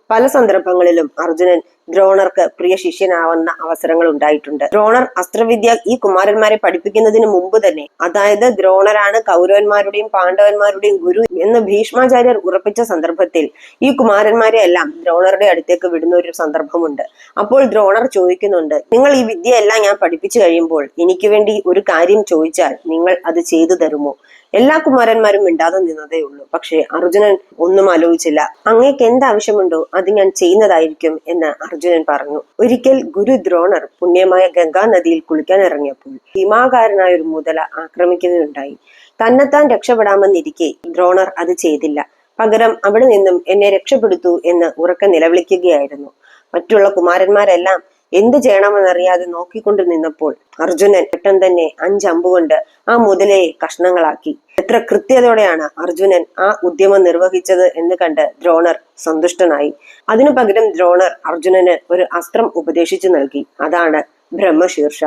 പല സന്ദർഭങ്ങളിലും അർജുനൻ ദ്രോണർക്ക് പ്രിയ ശിഷ്യനാവുന്ന അവസരങ്ങൾ ഉണ്ടായിട്ടുണ്ട്. ദ്രോണർ അസ്ത്രവിദ്യ ഈ കുമാരന്മാരെ പഠിപ്പിക്കുന്നതിന് മുമ്പ് തന്നെ, അതായത് ദ്രോണരാണ് കൗരവന്മാരുടെയും പാണ്ഡവന്മാരുടെയും ഗുരു എന്ന് ഭീഷ്മാചാര്യർ ഉറപ്പിച്ച സന്ദർഭത്തിൽ ഈ കുമാരന്മാരെ എല്ലാം ദ്രോണറുടെ അടുത്തേക്ക് വിടുന്ന ഒരു സന്ദർഭമുണ്ട്. അപ്പോൾ ദ്രോണർ ചോദിക്കുന്നുണ്ട്, നിങ്ങൾ ഈ വിദ്യയെല്ലാം ഞാൻ പഠിപ്പിച്ചു കഴിയുമ്പോൾ എനിക്ക് വേണ്ടി ഒരു കാര്യം ചോദിച്ചാൽ നിങ്ങൾ അത് ചെയ്തു തരുമോ? എല്ലാ കുമാരന്മാരും മിണ്ടാതെ നിന്നതേ ഉള്ളൂ. പക്ഷേ അർജുനൻ ഒന്നും ആലോചിച്ചില്ല. അങ്ങേക്ക് എന്താവശ്യമുണ്ടോ അത് ഞാൻ ചെയ്യുന്നതായിരിക്കും എന്ന് അർജുനൻ പറഞ്ഞു. ഒരിക്കൽ ഗുരു ദ്രോണർ പുണ്യമായ ഗംഗാ നദിയിൽ കുളിക്കാൻ ഇറങ്ങിയപ്പോൾ ഭീമാകാരനായ ഒരു മുതല ആക്രമിക്കുകയുണ്ടായി. തന്നെത്താൻ രക്ഷപ്പെടാമെന്നിരിക്കെ ദ്രോണർ അത് ചെയ്തില്ല. പകരം അവിടെ നിന്നും എന്നെ രക്ഷപ്പെടുത്തൂ എന്ന് ഉറക്കെ നിലവിളിക്കുകയായിരുന്നു. മറ്റുള്ള കുമാരന്മാരെല്ലാം എന്ത് ചെയ്യണമെന്നറിയാതെ നോക്കിക്കൊണ്ടു നിന്നപ്പോൾ അർജുനൻ പെട്ടെന്ന് തന്നെ 5 അമ്പുകൊണ്ട് ആ മുതലയെ കഷ്ണങ്ങളാക്കി. എത്ര കൃത്യതയോടെയാണ് അർജുനൻ ആ ഉദ്യമം നിർവഹിച്ചത് എന്ന് കണ്ട് ദ്രോണർ സന്തുഷ്ടനായി. അതിനു പകരം ദ്രോണർ അർജുനന് ഒരു അസ്ത്രം ഉപദേശിച്ചു നൽകി. അതാണ് ബ്രഹ്മശീർഷ.